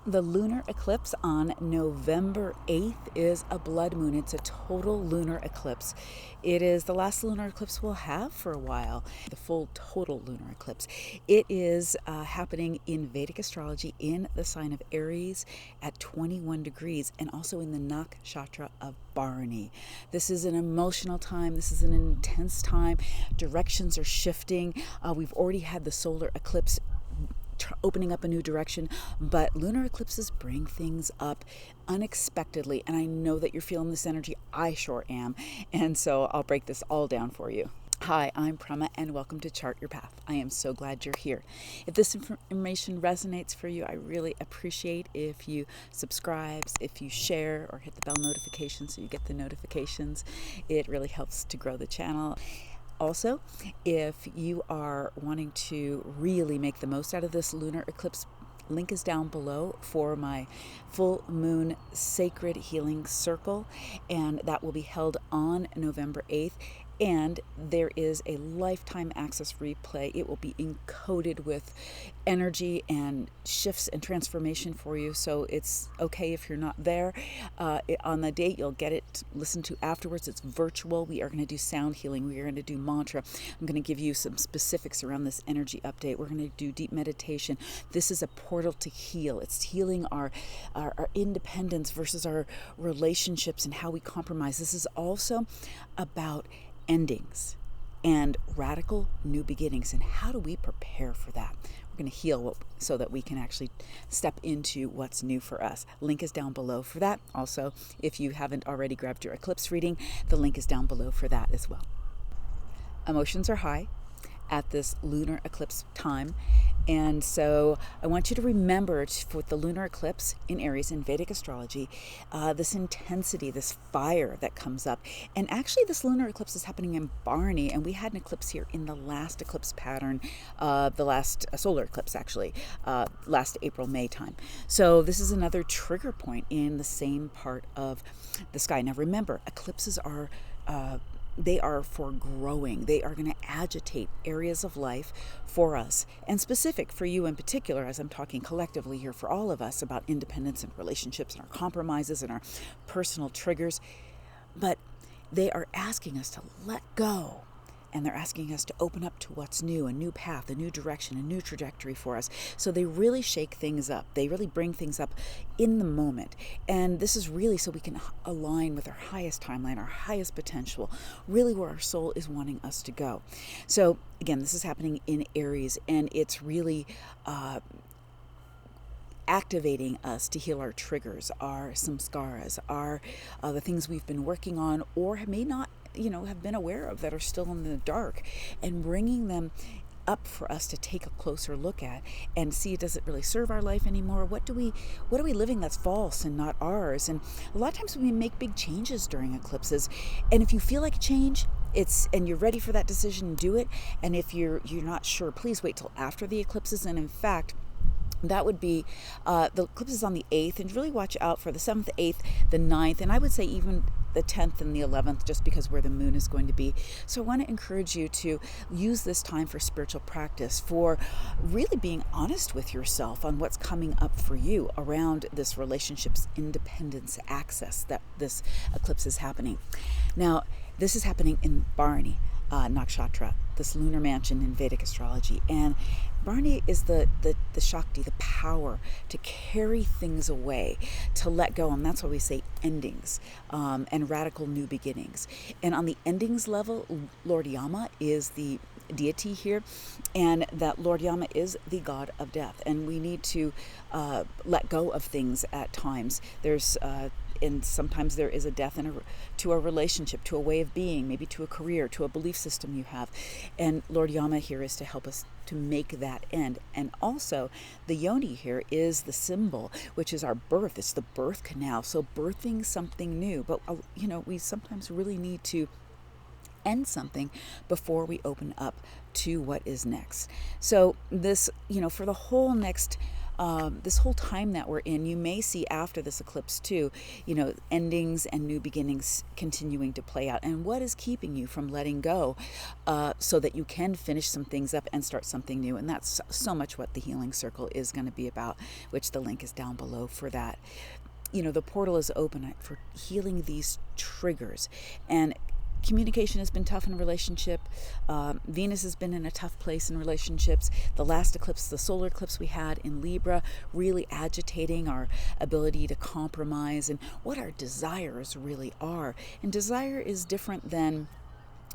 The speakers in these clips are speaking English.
The lunar eclipse on November 8th is a blood moon. It's a total lunar eclipse. It is the last lunar eclipse we'll have for a while, the full total lunar eclipse. It is happening in Vedic astrology in the sign of Aries at 21 degrees and also in the nakshatra of Bharani. This is an emotional time. This is an intense time. Directions are shifting. We've already had the solar eclipse opening up a new direction, but lunar eclipses bring things up unexpectedly, and I know that you're feeling this energy. I sure am, and so I'll break this all down for you. Hi, I'm Prema, and welcome to Chart Your Path. I am so glad you're here. If this information resonates for you, I really appreciate if you subscribe, if you share, or hit the bell notification so you get the notifications. It really helps to grow the channel. Also, if you are wanting to really make the most out of this lunar eclipse, link is down below for my full moon sacred healing circle, and that will be held on November 8th. And there is a lifetime access replay. It will be encoded with energy and shifts and transformation for you. So it's okay if you're not there. On the date, you'll get it listened to afterwards. It's virtual. We are going to do sound healing. We are going to do mantra. I'm going to give you some specifics around this energy update. We're going to do deep meditation. This is a portal to heal. It's healing our independence versus our relationships and how we compromise. This is also about endings and radical new beginnings, and how do we prepare for that? We're going to heal so that we can actually step into what's new for us. Link is down below for that. Also, if you haven't already grabbed your eclipse reading, the link is down below for that as well. Emotions are high at this lunar eclipse time, and so I want you to remember for the lunar eclipse in Aries in Vedic astrology, this intensity, this fire that comes up. And actually this lunar eclipse is happening in Bharani, and we had an eclipse here in the last eclipse pattern, the last solar eclipse actually, last April-May time. So this is another trigger point in the same part of the sky. Now remember, eclipses are they are for growing. They are going to agitate areas of life for us, and specific for you in particular, as I'm talking collectively here for all of us about independence and relationships and our compromises and our personal triggers. But they are asking us to let go, and they're asking us to open up to what's new, a new path, a new direction, a new trajectory for us. So they really shake things up. They really bring things up in the moment. And this is really so we can align with our highest timeline, our highest potential, really where our soul is wanting us to go. So again, this is happening in Aries, and it's really activating us to heal our triggers, our samskaras, our the things we've been working on or may not have been aware of that are still in the dark, and bringing them up for us to take a closer look at and see, does it really serve our life anymore? What are we living that's false and not ours? And a lot of times we make big changes during eclipses, and if you feel like a change, and you're ready for that decision, do it. And if you're not sure, please wait till after the eclipses. And in fact, that would be the eclipse is on the 8th, and really watch out for the 7th, 8th, the 9th, and I would say even the 10th and the 11th, just because where the moon is going to be. So I want to encourage you to use this time for spiritual practice, for really being honest with yourself on what's coming up for you around this relationship's independence access that this eclipse is happening. Now, this is happening in Bharani nakshatra, this lunar mansion in Vedic astrology. And Bharani is the Shakti, the power to carry things away, to let go. And that's why we say endings and radical new beginnings. And on the endings level, Lord Yama is the deity here, and that Lord Yama is the god of death. And we need to let go of things at times. And sometimes there is a death to a relationship, to a way of being, maybe to a career, to a belief system you have. And Lord Yama here is to help us to make that end. And also, the yoni here is the symbol, which is our birth. It's the birth canal. So birthing something new. But, we sometimes really need to end something before we open up to what is next. So this, for the whole next this whole time that we're in, you may see after this eclipse too, endings and new beginnings continuing to play out. And what is keeping you from letting go so that you can finish some things up and start something new? And that's so much what the Healing Circle is going to be about, which the link is down below for that. The portal is open for healing these triggers. And communication has been tough in a relationship. Venus has been in a tough place in relationships. The last eclipse, the solar eclipse we had in Libra, really agitating our ability to compromise and what our desires really are. And desire is different than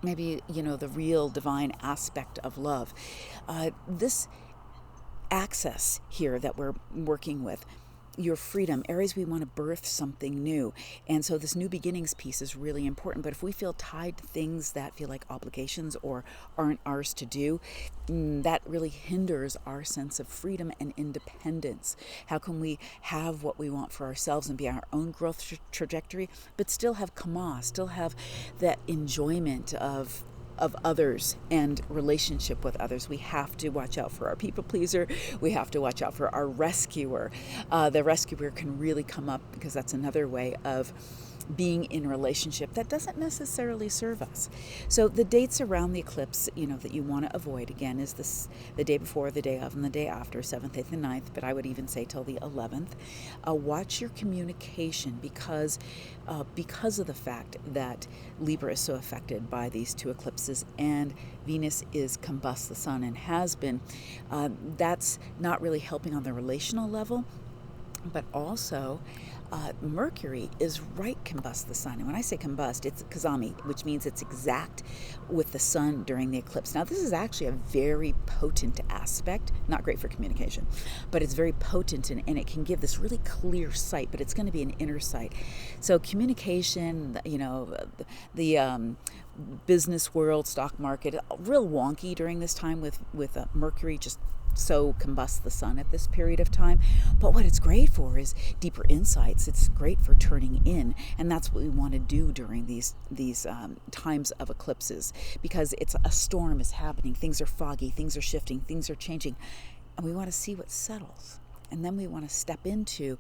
maybe, the real divine aspect of love. This access here that we're working with, your freedom. Aries, we want to birth something new. And so this new beginnings piece is really important. But if we feel tied to things that feel like obligations or aren't ours to do, that really hinders our sense of freedom and independence. How can we have what we want for ourselves and be our own growth trajectory, but still have kama, still have that enjoyment of others and relationship with others? We have to watch out for our people pleaser. We have to watch out for our rescuer. The rescuer can really come up because that's another way of being in a relationship that doesn't necessarily serve us. So the dates around the eclipse, that you want to avoid, again, is the day before, the day of, and the day after, 7th, 8th, and 9th, but I would even say till the 11th. Watch your communication because of the fact that Libra is so affected by these two eclipses and Venus is combust the sun and has been. That's not really helping on the relational level, but also Mercury is right combust the sun. And when I say combust, it's kazami, which means it's exact with the sun during the eclipse. Now, this is actually a very potent aspect, not great for communication, but it's very potent and it can give this really clear sight, but it's going to be an inner sight. So communication, the business world, stock market, real wonky during this time with Mercury just so combust the sun at this period of time. But what it's great for is deeper insights. It's great for turning in, and that's what we want to do during these times of eclipses, because it's a storm is happening. Things are foggy, things are shifting, things are changing, and we want to see what settles, and then we want to step into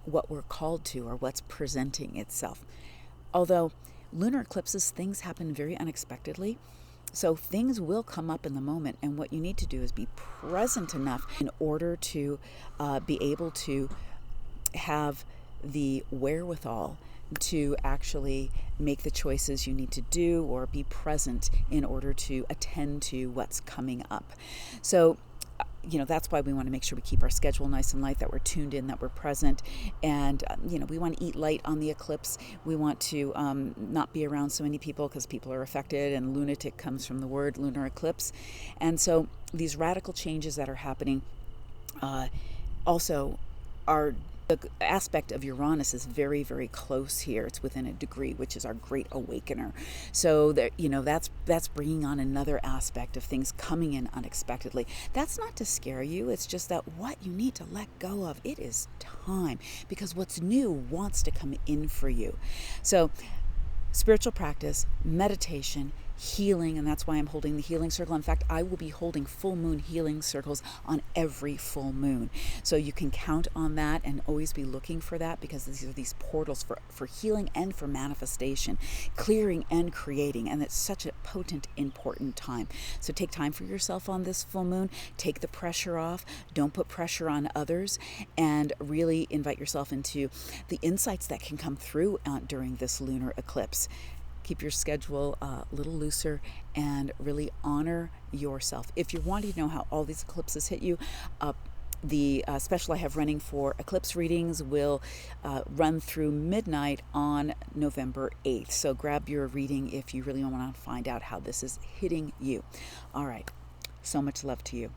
what we're called to or what's presenting itself. Although lunar eclipses, things happen very unexpectedly. So things will come up in the moment, and what you need to do is be present enough in order to be able to have the wherewithal to actually make the choices you need to do or be present in order to attend to what's coming up. So that's why we want to make sure we keep our schedule nice and light, that we're tuned in, that we're present. And, we want to eat light on the eclipse. We want to not be around so many people because people are affected, and lunatic comes from the word lunar eclipse. And so these radical changes that are happening also are. The aspect of Uranus is very, very close here. It's within a degree, which is our great awakener. So that's bringing on another aspect of things coming in unexpectedly. That's not to scare you. It's just that what you need to let go of, it is time, because what's new wants to come in for you. So spiritual practice, meditation, healing, and that's why I'm holding the healing circle. In fact, I will be holding full moon healing circles on every full moon. So you can count on that and always be looking for that, because these are these portals for healing and for manifestation, clearing and creating. And it's such a potent, important time. So take time for yourself on this full moon. Take the pressure off. Don't put pressure on others, and really invite yourself into the insights that can come through during this lunar eclipse. Keep your schedule a little looser and really honor yourself. If you're wanting to know how all these eclipses hit you, the special I have running for eclipse readings will run through midnight on November 8th. So grab your reading if you really want to find out how this is hitting you. All right. So much love to you.